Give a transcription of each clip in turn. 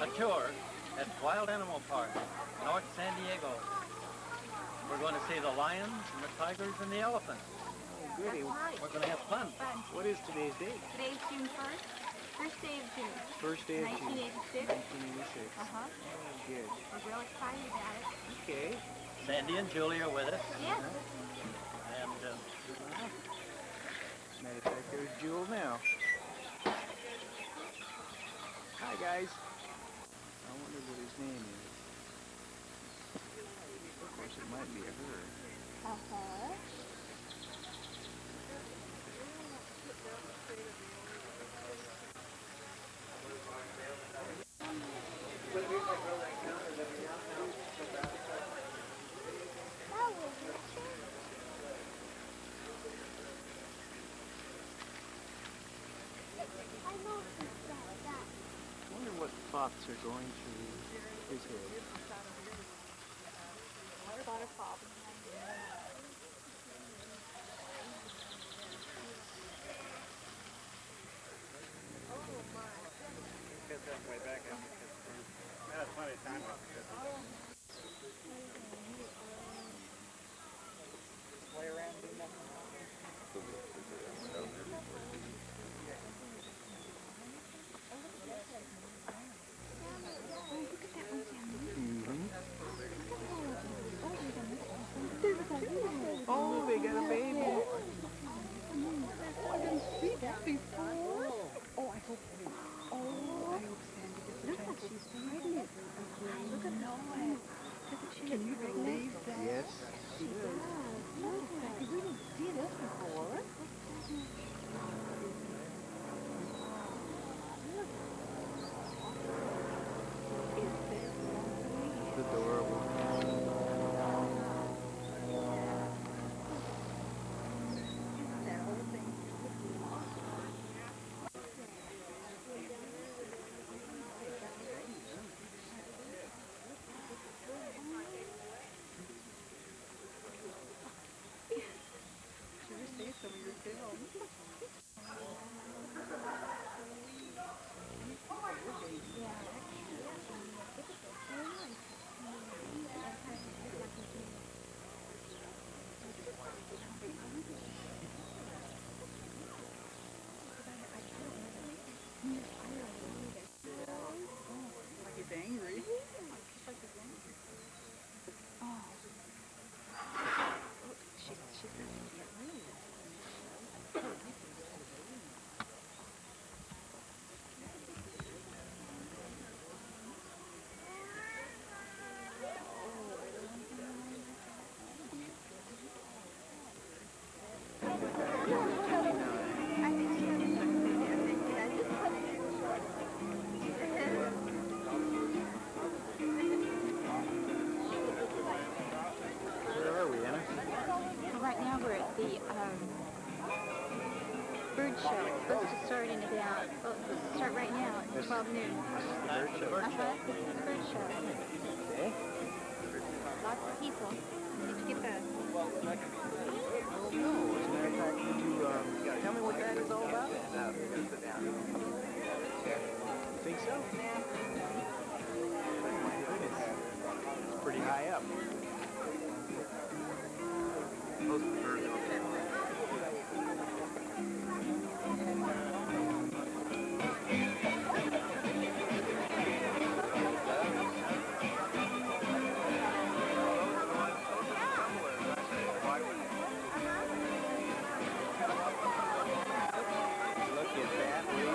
a tour at Wild Animal Park, North San Diego. We're going to see the lions and the tigers and the elephants. Oh, goody. Right. We're going to have fun. What is today's date? Today's June 1st. First day of June. First day of June. 1986. 1986. Uh-huh. Oh, good. We're real excited about it. Okay. Sandy and Julie are with us. Yes. And Matter of fact, there's Jewel now. Hi, guys. I wonder what his name is. Of course, it might be a her. Uh-huh. I wonder what thoughts are going through his head. Oh, they got a baby. I didn't see that before. Oh, I hope Sandy gets a chance. She's pregnant. Look at Noah. Can you believe that? Yes, she does. We didn't see this before. It's adorable. He's angry. Where are we, Anna? So right now we're at the bird show. It's supposed to start in about, well, it's supposed to start right now at 12 noon. Bird show. Uh-huh. This is the bird show. Okay. Lots of people. Did you get the... No, as a matter of fact, could you tell me what that is all about? Think so? Oh my goodness. It's pretty high up. Most of the birds are okay. Look at that, will you?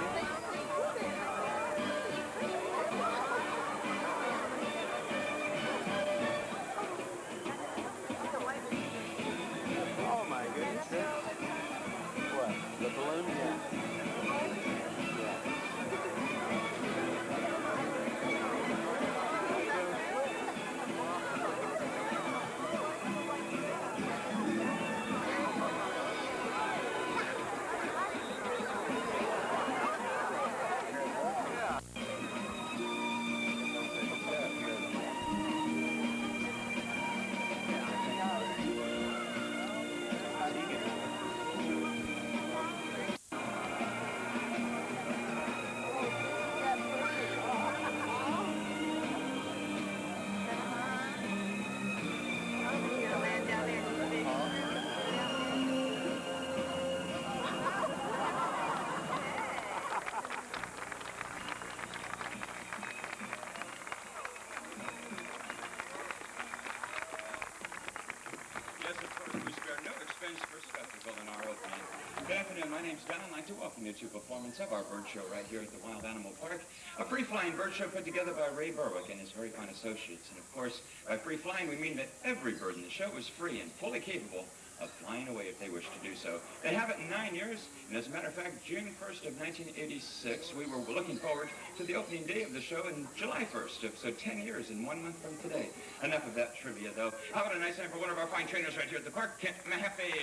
my name's John. I'd like to welcome you to a performance of our bird show right here at the Wild Animal Park. A free-flying bird show put together by Ray Berwick and his very fine associates. And of course, by free-flying, we mean that every bird in the show is free and fully capable of flying away if they wish to do so. They have it in 9 years, and as a matter of fact, June 1st of 1986, we were looking forward to the opening day of the show in July 1st, so 10 years and 1 month from today. Enough of that trivia, though. How about a nice hand for one of our fine trainers right here at the park, Kent Mahaffey.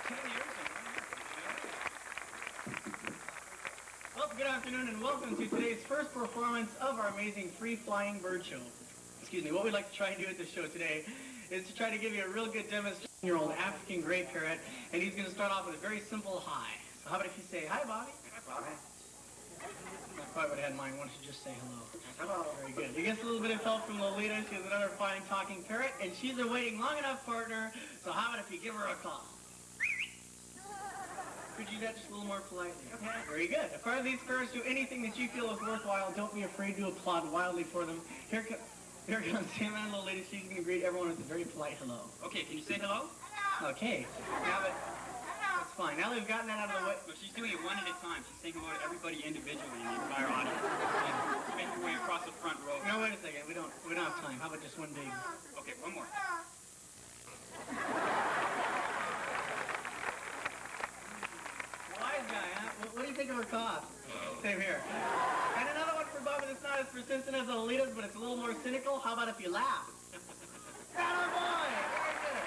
10 years and 1 month. Well, good afternoon and welcome to today's first performance of our amazing free-flying bird show. Excuse me, what we'd like to try and do at the show today is to try to give you a real good demonstration-year-old African gray parrot, and he's going to start off with a very simple hi. So how about if you say, hi, Bobby? Hi, Bobby. That's probably what I had in mind. Why don't you just say hello? Hello. Very good. He gets a little bit of help from Lolita. She's another fine talking parrot, and she's a waiting long enough partner, so how about if you give her a call? Could you do that just a little more politely? Okay. Very good. If part of these parrots do anything that you feel is worthwhile, don't be afraid to applaud wildly for them. Here comes Sam and Lolita. She's going to greet everyone with a very polite hello. Okay, can you say hello? Hello. Okay. Now that... That's fine. Now that we've gotten that out of the way... No, she's doing it one at a time. She's saying hello to everybody individually in the entire audience. And make your way across the front row. No, wait a second. We don't have time. How about just one big... Okay, one more. Wise guy, huh? What do you think of her cough? Same here. And another one for Bubba that's not as persistent as the Lolita's, but it's a little more cynical. How about if you laugh? Atta boy! Very good.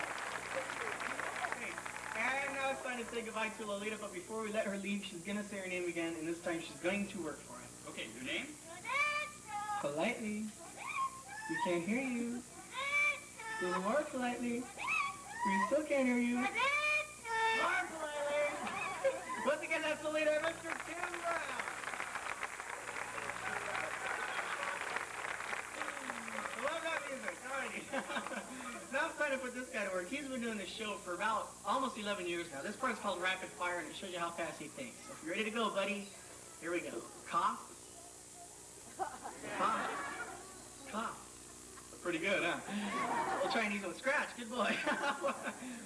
Great. And now it's time to say goodbye to Lolita, but before we let her leave, she's going to say her name again, and this time she's going to work for us. Okay, your name? Politely. We can't hear you. A little more politely. We still can't hear you. More politely. Once again, that's the leader, Mr. Tim Brown. Love that music. Alrighty. Now it's time to put this guy to work. He's been doing this show for about almost 11 years now. This part's called Rapid Fire, and it shows you how fast he thinks. So if you're ready to go, buddy, here we go. Cough. Cough. Cough. Pretty good, huh? We'll try and use it with scratch. Good boy.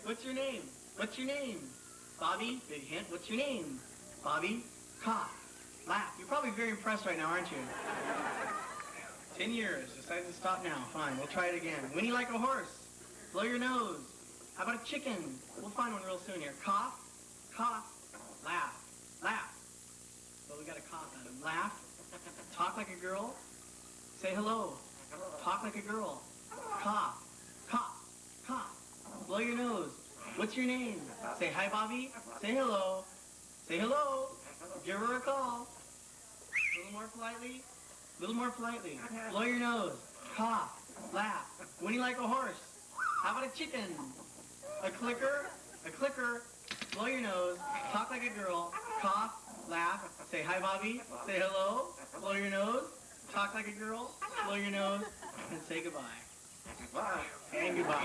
What's your name? What's your name? Bobby, big hint. What's your name? Bobby, cough, laugh. You're probably very impressed right now, aren't you? 10 years. Decided to stop now. Fine, we'll try it again. Whinny like a horse. Blow your nose. How about a chicken? We'll find one real soon here. Cough, cough, laugh, laugh. Well, we got a cough out of him. Laugh. Talk like a girl. Say hello. Talk like a girl. Cough, cough, cough. Blow your nose. What's your name? Say hi, Bobby. Say hello. Say hello. Give her a call. A little more politely. A little more politely. Blow your nose. Cough. Laugh. Whinny like a horse. How about a chicken? A clicker. A clicker. Blow your nose. Talk like a girl. Cough. Laugh. Say hi, Bobby. Say hello. Blow your nose. Talk like a girl. Blow your nose. And say goodbye. Bye. And goodbye.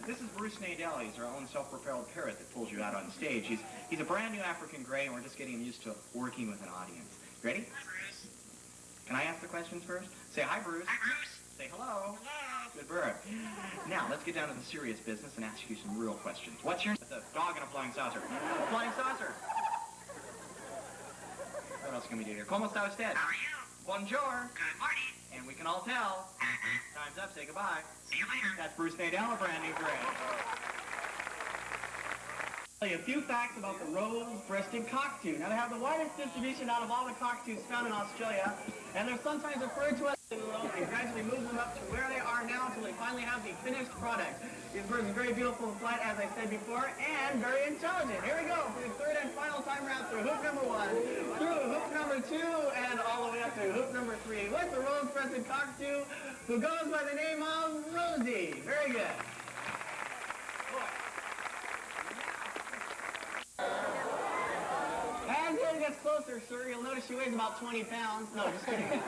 This is Bruce Nadell. He's our own self-propelled parrot that pulls you out on stage. He's a brand new African gray, and we're just getting him used to working with an audience. Ready? Hi, Bruce. Can I ask the questions first? Say hi, Bruce. Hi, Bruce. Say hello. Hello. Good bird. Now, let's get down to the serious business and ask you some real questions. What's your... The dog and a flying saucer. A flying saucer. What else can we do here? Como está usted? How are you? Bonjour. Good morning. And we can all tell. Time's up. Say goodbye. See you later. That's Bruce Nadell, a brand new gray. I'll tell you a few facts about the rose-breasted cockatoo. Now, they have the widest distribution out of all the cockatoos found in Australia, and they're sometimes referred to as and gradually move them up to where they are now until they finally have the finished product. These birds are very beautiful in flight, as I said before, and very intelligent. Here we go for the third and final time round through hoop number 1, through hoop number 2, and all the way up to hoop number 3 with the rose-breasted cockatoo, who goes by the name of Rosie. Very good. As it gets closer, sir, you'll notice she weighs about 20 pounds. No, just kidding.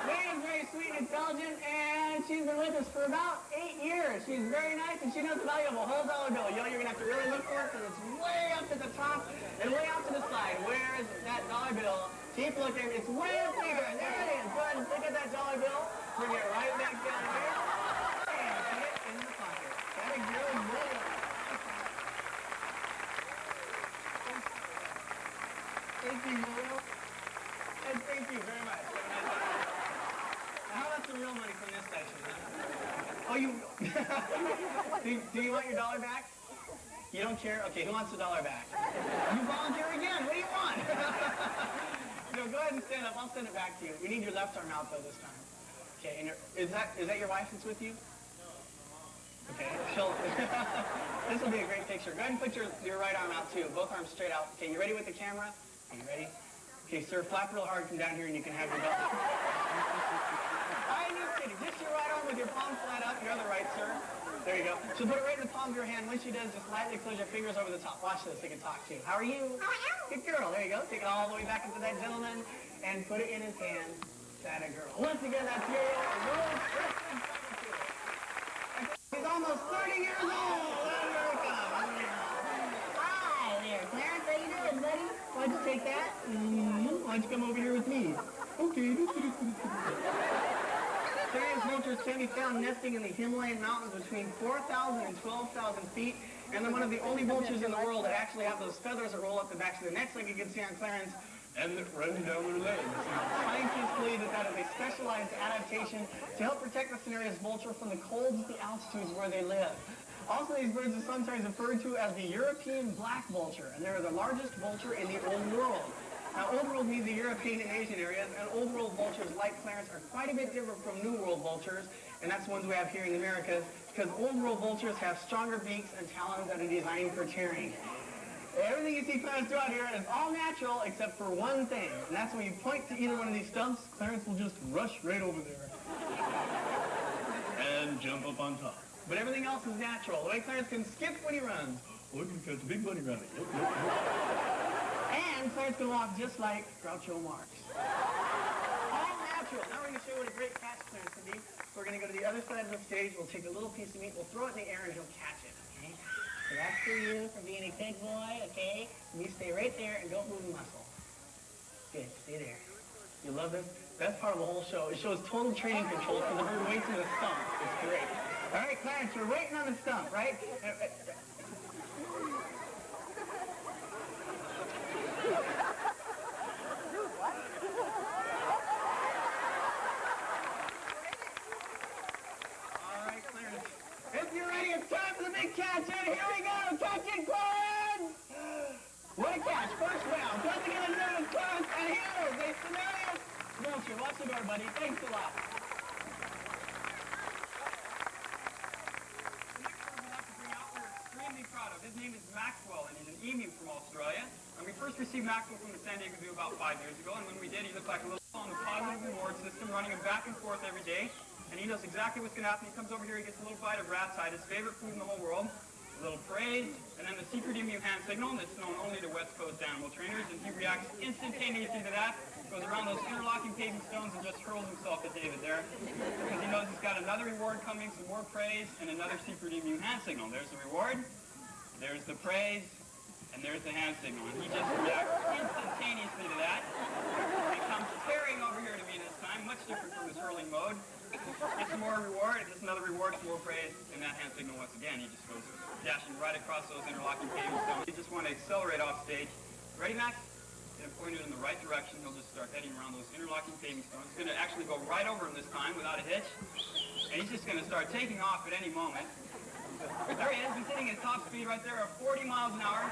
Mary's very sweet and intelligent, and she's been with us for about 8 years. She's very nice, and she knows the value of a whole dollar bill. Yo, you're going to have to really look for it, because it's way up at the top and way out to the side. Where is that dollar bill? Keep looking. It's way up here. There it is. Go ahead and pick up that dollar bill. Bring it right back down here. Thank you, Molo. And thank you very much. Have a nice day. Now, how about some real money from this section, huh? Oh, you... do you want your dollar back? You don't care? Okay, who wants the dollar back? You volunteer again. What do you want? No, go ahead and stand up. I'll send it back to you. We need your left arm out, though, this time. Okay, and is that your wife that's with you? Okay, this will be a great picture. Go ahead and put your right arm out, too. Both arms straight out. Okay, you ready with the camera? Are you ready? Okay, sir, flap real hard. Come down here and you can have your dollar. I'm just kidding. Just your right arm with your palm flat up. Your other right, sir. There you go. So put it right in the palm of your hand. When she does, just lightly close your fingers over the top. Watch this. They can talk to you. How are you? Good girl. There you go. Take it all the way back into that gentleman and put it in his hand. That a girl. Once again, that's your world's first impromptu. He's almost 30 years old. Hi there, Clarence. How you doing, buddy? Why don't you take that? Why don't you come over here with me? Okay. Sirius vultures can be found nesting in the Himalayan mountains between 4,000 and 12,000 feet, and they're one of the only vultures in the world that actually have those feathers that roll up the backs of their necks, like you can see on Clarence, and that run down their legs. Scientists believe that is a specialized adaptation to help protect the Sirius vulture from the colds at the altitudes where they live. Also, these birds are sometimes referred to as the European black vulture, and they're the largest vulture in the Old World. Now, Old World means the European and Asian areas, and Old World vultures, like Clarence, are quite a bit different from New World vultures, and that's the ones we have here in the Americas, because Old World vultures have stronger beaks and talons that are designed for tearing. Everything you see Clarence do out here is all natural except for one thing, and that's when you point to either one of these stumps, Clarence will just rush right over there and jump up on top. But everything else is natural. The way Clarence can skip when he runs. Oh, you can catch a big bunny rabbit. And Clarence can walk just like Groucho Marx. All natural. Now we're going to show you what a great catch Clarence can be. We're going to go to the other side of the stage. We'll take a little piece of meat. We'll throw it in the air and he'll catch it. Okay? So that's for you for being a big boy. Okay? And you stay right there and don't move a muscle. Good. Stay there. You love this? Best part of the whole show. It shows total training control because the bird waits in the stump. It's great. All right, Clarence, you're waiting on the stump, right? If you're ready, it's time for the big catch, and here we go! Catch it, Clarence! What a catch! First round. Once again, his name is Clarence, and here is a Sirius vulture. Watch the door, buddy. Thanks a lot. We're extremely proud of. His name is Maxwell, and he's an emu from Australia. And we first received Maxwell from the San Diego Zoo about 5 years ago, and when we did, he looked like a little on the positive reward system, running him back and forth every day. And he knows exactly what's going to happen. He comes over here, he gets a little bite of rat's hide, his favorite food in the whole world, a little praise, and then the secret emu hand signal that's known only to West Coast animal trainers, and he reacts instantaneously to that, goes around those interlocking paving stones and just hurls himself at David there, because he knows he's got another reward coming, some more praise, and another secret emu hand signal. There's the reward, there's the praise, and there's the hand signal, and he just reacts instantaneously to that, and comes tearing over here to me this time, much different from his hurling mode. Get some more reward, just another reward, some more praise, and that hand signal once again, he just goes dashing right across those interlocking paving stones. You just want to accelerate off stage. Ready, Max? Get him pointed in the right direction. He'll just start heading around those interlocking paving stones. He's going to actually go right over him this time without a hitch. And he's just going to start taking off at any moment. There he is. He's hitting his top speed right there of 40 miles an hour.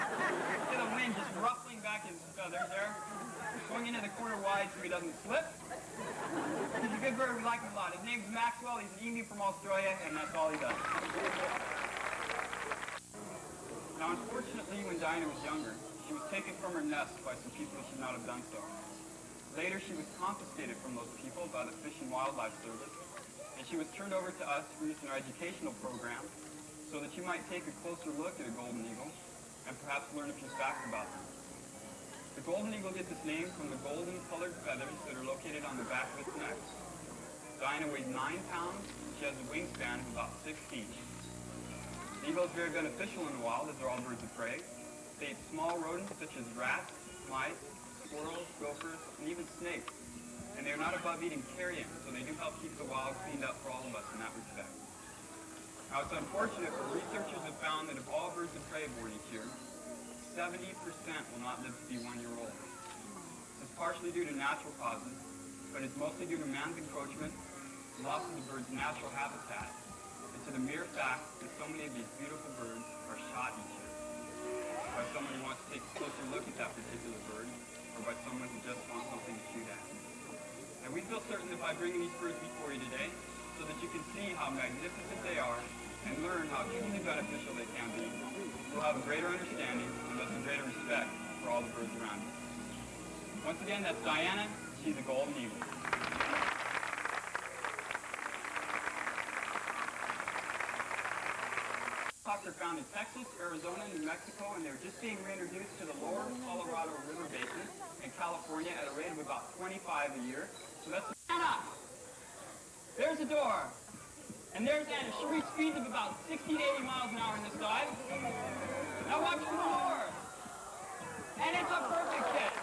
Get the wind just ruffling back his feathers there. Going into the corner wide so he doesn't slip. He's a good bird. We like him a lot. His name's Maxwell. He's an emu from Australia, and that's all he does. Now, unfortunately, when Dinah was younger, she was taken from her nest by some people who should not have done so. Later, she was confiscated from those people by the Fish and Wildlife Service, and she was turned over to us to use in our educational program so that you might take a closer look at a golden eagle and perhaps learn a few facts about them. The golden eagle gets its name from the golden-colored feathers that are located on the back of its neck. Dinah weighs 9 pounds, and she has a wingspan of about 6 feet. The eagle is very beneficial in the wild, as they're all birds of prey. They eat small rodents such as rats, mice, squirrels, gophers, and even snakes. And they are not above eating carrion, so they do help keep the wild cleaned up for all of us in that respect. Now, it's unfortunate, but researchers have found that of all birds of prey born each year, 70% will not live to be 1 year old. partially due to natural causes, but it's mostly due to man's encroachment, loss of the bird's natural habitat, and to the mere fact that so many of these beautiful birds are shot each year by someone who wants to take a closer look at that particular bird, or by someone who just wants something to shoot at. And we feel certain that by bringing these birds before you today, so that you can see how magnificent they are and learn how truly beneficial they can be, you'll have a greater understanding and thus a greater respect for all the birds around you. Once again, that's Diana. She's a golden eagle. Hawks are found in Texas, Arizona, New Mexico, and they're just being reintroduced to the lower Colorado River Basin in California at a rate of about 25 a year. So that's Diana! There's a door. And there's Anna. She reaches speeds of about 60 to 80 miles an hour in this dive. Now watch for the door. And it's a perfect catch.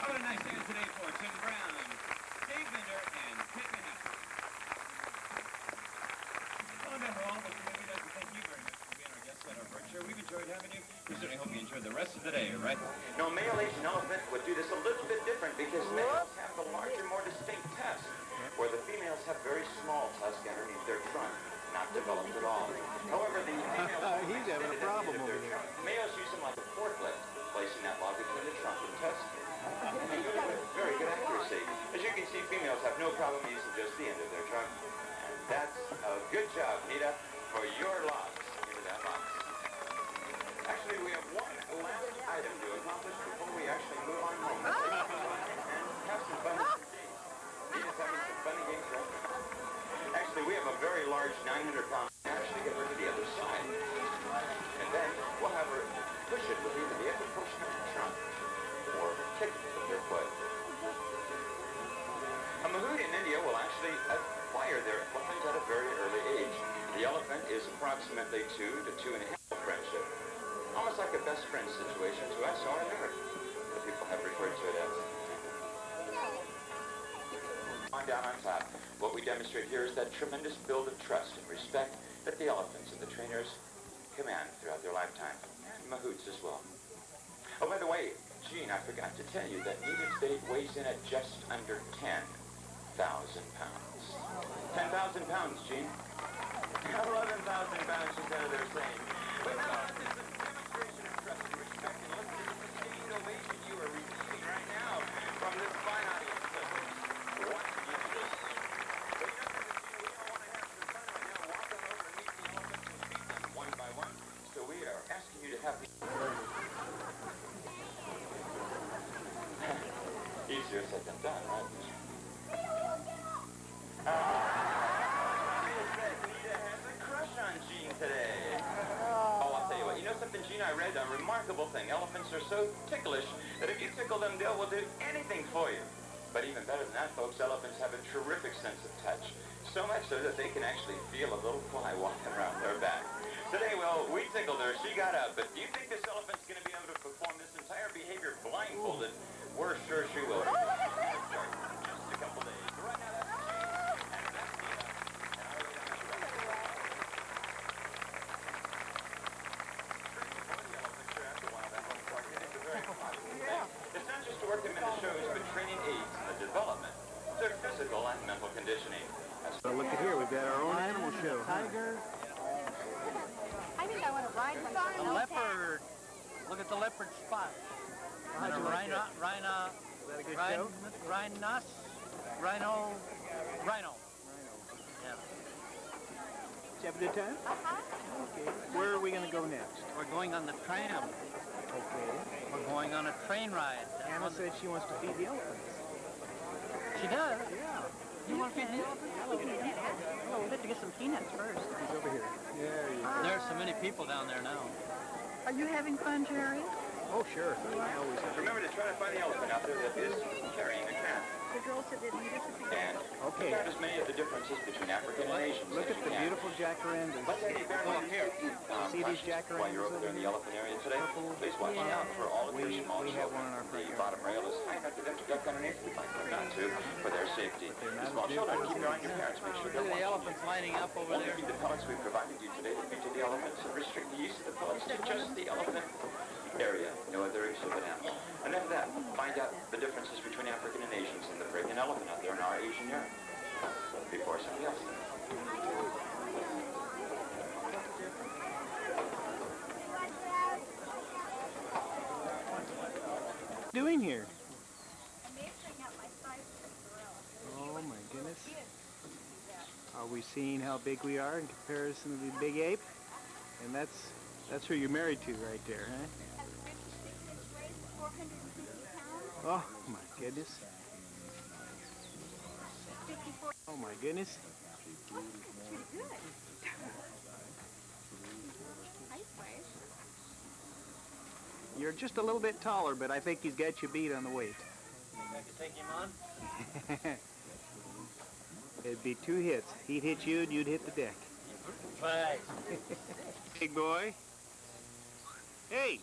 How about a nice hand today for Tim Brown, Dave Bender, and Pitt Manhattan. Well, on behalf of all of us, we'd like to thank you very much for being our guest at our bird show. We've enjoyed having you. We certainly hope you enjoyed the rest of the day, right? No, male Asian elephant would do this a little bit different because males have the larger, more distinct tusk, where the females have very small tusk underneath their trunk, not developed at all. However, the females He's having a problem over there. Males use them like a forklift, placing that log between the trunk and tusk, and do it with very good accuracy. As you can see, females have no problem using just the end of their trunk. And that's a good job, Nita, for your logs into that box. Actually, we have one last item to accomplish before we actually move on home. And have some fun with some games. Nita's having some funny games right now. Actually, we have a very large 900-pound. Actually, get her to the other side. And then we'll have her push it with either the upper portion of the trunk or kick it with their foot. A mahout in India will actually acquire their weapons at a very early age. The elephant is approximately 2 to 2.5 friendship. Almost like a best friend situation to us or an American. The people have referred to it as. On down on top, what we demonstrate here is that tremendous build of trust and respect that the elephants and the trainers command throughout their lifetime. And mahouts as well. Oh, by the way, Gene, I forgot to tell you that Nita today weighs in at just under 10,000 pounds. 10,000 pounds, Gene. 11,000 pounds instead of their saying. But now, this is a demonstration of trust and respect, and look at the sustained ovation you are receiving right now from this fine audience of watching you do this. But you know, we all want to have some fun right now, walking over and meet the elephants and feed them one by one. So we are asking you to have the... Easier said than done, right? Nita has a crush on Gene today. Oh, I'll tell you what. You know something, Gene? I read a remarkable thing. Elephants are so ticklish that if you tickle them, they will do anything for you. But even better than that, folks, elephants have a terrific sense of touch. So much so that they can actually feel a little fly walking around their back. Today, well, we tickled her. She got up. But do you think this elephant's going to be able to perform this entire behavior blindfolded? We're sure she will. Just a couple days. Right now, that's it's not just to work them in the shows, but training aids in the development of their physical and mental conditioning. So look at here, we've got our own animal show. Tiger. I think I want to ride one. The leopard. Look at the leopard spot. And a rhino. Is that a good show? Rhino. Yeah. Did you have a good time? Okay. Where are we going to go next? We're going on the tram. Okay. We're going on a train ride. Anna said she wants to feed the elephants. She does? Yeah. You want to feed the elephant? Oh, we'll have to get some peanuts first. He's over here. There he is. There's so many people down there now. Are you having fun, Jerry? Oh, sure. I always have. Remember to try to find the elephant out there that is carrying a cat. The girl said that Nita should be And Okay. find as many of the differences between African and Asians Look as at you the can. beautiful jacarandas. Let's say bear in mind here. See these jacarandas While you're over there in the elephant area today, please watch out for all of your small we have children. one in our front The yard. bottom rail is high enough for them to duck underneath. We'd like them not to, for their safety. The small children, keep your eye on your parents. Make sure Look they're at the watching elephants lining up over Only there. feed the pellets we provided you today to feed to the elephants and restrict the use of the pellets to just the elephant area. No other of an animal. Enough of that. Find out the differences between African and Asians and the African elephant out there in our Asian yard. Before something else. Doing here? Oh my goodness. Are we seeing how big we are in comparison to the big ape? And that's who you're married to right there, huh? Oh my goodness. Oh my goodness. You're just a little bit taller, but I think he's got you beat on the weight. I could take him on? It'd be 2 hits. He'd hit you and you'd hit the deck. Right. Big boy. Hey!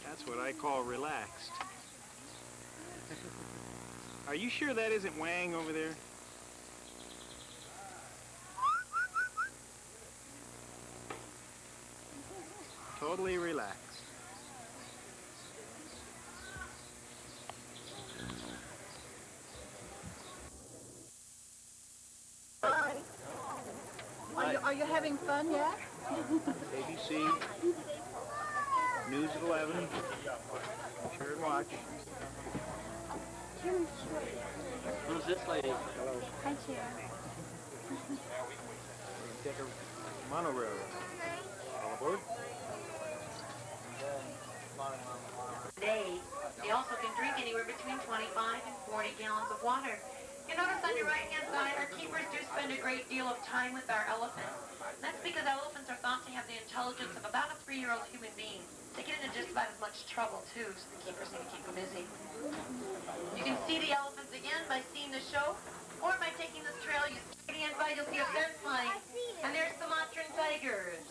That's what I call relaxed. Are you sure that isn't Wang over there? Totally relaxed. Are you having fun yet? ABC, News at 11, share and watch. Who's this lady? Hello. Hi, Chair. Take a monorail. All aboard? Day. They also can drink anywhere between 25 and 40 gallons of water. You notice on your right-hand side, our keepers do spend a great deal of time with our elephants. That's because elephants are thought to have the intelligence of about a 3-year-old human being. They get into just about as much trouble, too, so the keepers need to keep them busy. You can see the elephants again by seeing the show, or by taking this trail. You see the invite, you'll see a fence line, and there's Sumatran tigers.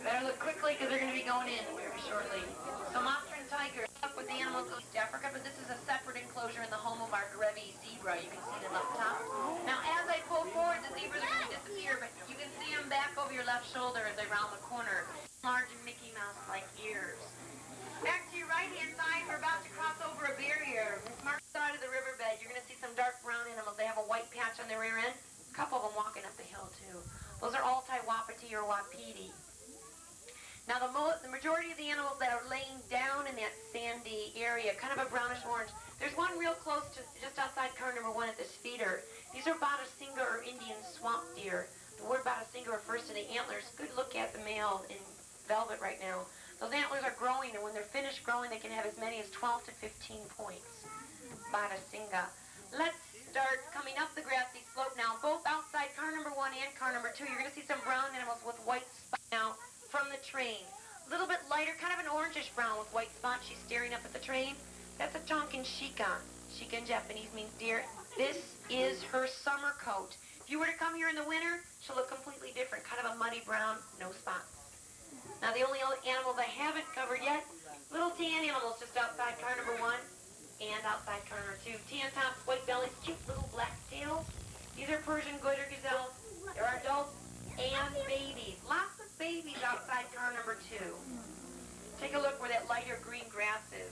Better look quickly, because they're going to be going in very shortly. Sumatran tigers up with the animals of East Africa, but this is a separate enclosure in the home of our Grevi zebra. You can see them up top. Now, as I pull forward, the zebras are going to disappear, but you can see them back over your left shoulder as they round the corner. Large and Mickey Mouse-like ears. Back to your right-hand side, we're about to cross over a barrier. Mark side of the riverbed, you're going to see some dark brown animals. They have a white patch on their rear end. A couple of them walking up the hill, too. Those are Altai-Wapiti or Wapiti. Now, the majority of the animals that are laying down in that sandy area, kind of a brownish-orange, there's one real close to just outside car number 1 at this feeder. These are Batasinga or Indian swamp deer. The word Batasinga refers to the antlers. Good look at the male in velvet right now. Those antlers are growing, and when they're finished growing, they can have as many as 12 to 15 points. Batasinga. Let's start coming up the grassy slope now. Both outside car number 1 and car number 2, you're going to see some brown animals with white spots now from the train. A little bit lighter, kind of an orangish brown with white spots. She's staring up at the train. That's a Tonkin Shika. Shika in Japanese means deer. This is her summer coat. If you were to come here in the winter, she'll look completely different. Kind of a muddy brown, no spots. Now, the only animals I haven't covered yet, little tan animals just outside car number 1 and outside car number 2. Tan tops, white bellies, cute little black tails. These are Persian goiter gazelles. There are adults and babies. Lots of babies outside car number 2. Take a look where that lighter green grass is.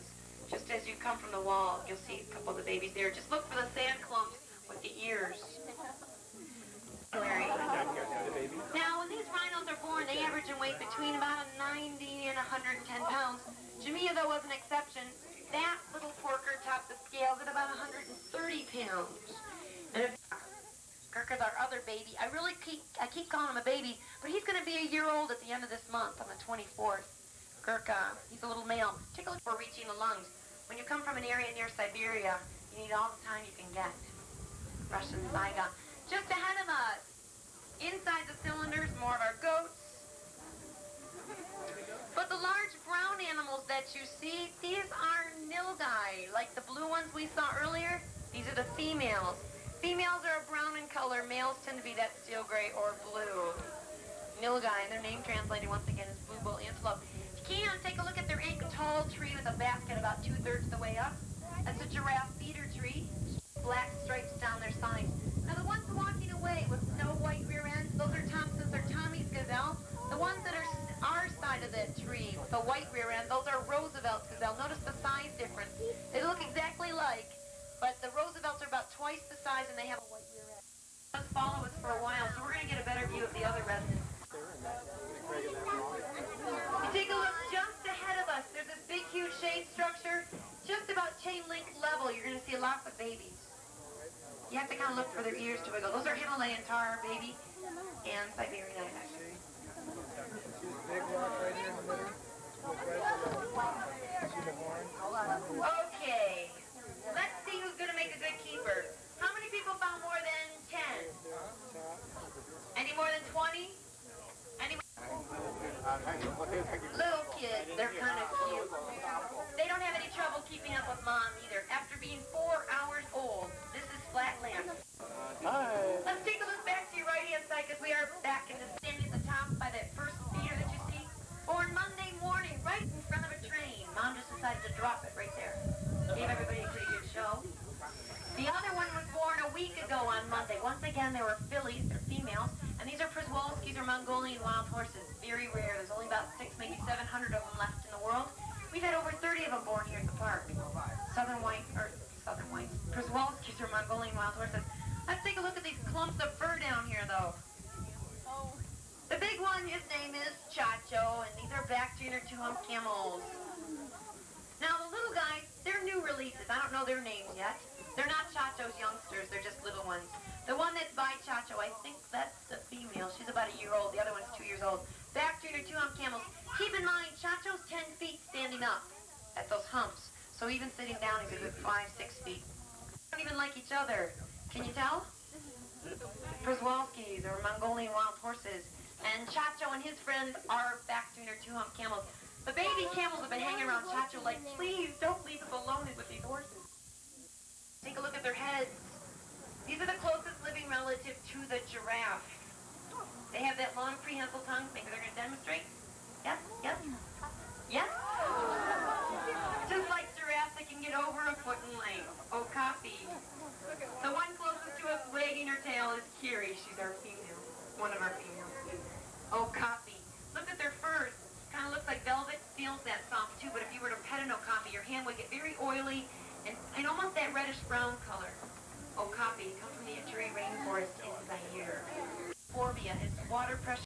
Just as you come from the wall, you'll see a couple of the babies there. Just look for the sand clumps with the ears. Now, when these rhinos are born, they average in weight between about 90 and 110 pounds. Jamia, though, was an exception. That little porker topped the scales at about 130 pounds. And Gurkha's our other baby. I keep calling him a baby, but he's going to be a year old at the end of this month on the 24th. Gurkha, he's a little male. Take a look for reaching the lungs. When you come from an area near Siberia, you need all the time you can get. Russian Saiga. Just ahead of us, inside the cylinders, more of our goats. But the large brown animals that you see, these are nilgai, like the blue ones we saw earlier. These are the females. Females are a brown in color. Males tend to be that steel gray or blue. Nilgai, and their name translated once again is blue bull antelope. If you can, take a look at their tall tree with a basket about 2/3 the way up. That's a giraffe feeder tree. Black stripes down their sides. Now the ones walking away with no white rear ends, those are Thompson's or Tommy's gazelles. The ones that are tree with a white rear end. Those are Roosevelt's gazelle. Notice the size difference. They look exactly like, but the Roosevelt's are about twice the size and they have a white rear end. Let's follow us for a while, so we're going to get a better view of the other residents. You take a look just ahead of us. There's this big, huge shade structure, just about chain link level. You're going to see lots of babies. You have to kind of look for their ears to wiggle. Those are Himalayan tar, baby, and Siberian ibex. Okay, let's see who's going to make a good keeper. How many people found more than 10? Any more than 20? Any little kids, they're kind of cute. They don't have any trouble keeping up with mom either. After being 4 hours old, this is Flatland. Hi. Let's take a look back to your right-hand side because we are back in the standing at the top by that first feeder that you see. Born Monday morning, right in front of a train. Mom just decided to drop it right there. Gave everybody a pretty good show. The other one was born a week ago on Monday. Once again, they were fillies, they're females, and these are Przewalski's or Mongolian wild horses. Very rare. There's only about 600, maybe 700 of them left in the world. We've had over 30 of them born here at the park. Southern whites, Przewalski's or Mongolian wild horses. Let's take a look at these clumps of fur down here, though. The big one, his name is Chacho, and these are back-trainer two-hump camels. Now, the little guys, they're new releases. I don't know their names yet. They're not Chacho's youngsters. They're just little ones. The one that's by Chacho, I think that's the female. She's about a year old. The other one's 2 years old. Back-trainer two-hump camels. Keep in mind, Chacho's 10 feet standing up at those humps. So even sitting down, he's a good 5-6 feet. They don't even like each other. Can you tell? Przewalski's or Mongolian wild horses. And Chacho and his friends are back-trainer two-hump camels. The baby camels have been hanging around Chacho like, please don't leave us alone with these horses. Take a look at their heads. These are the closest living relative to the giraffe. They have that long prehensile tongue. Maybe they're going to demonstrate. Yes, yes, yes. Just like giraffes, they can get over a foot in length. Okapi. The one closest to us wagging her tail is Kiri. She's our female. One of our females. Okapi. Look at their furs. Kind of looks like velvet. Feels that soft too, but if you were to pet an okapi, your hand would get very oily and almost that reddish-brown color. Okapi come from the Ituri rainforest in Zaire. Forbia is water pressure.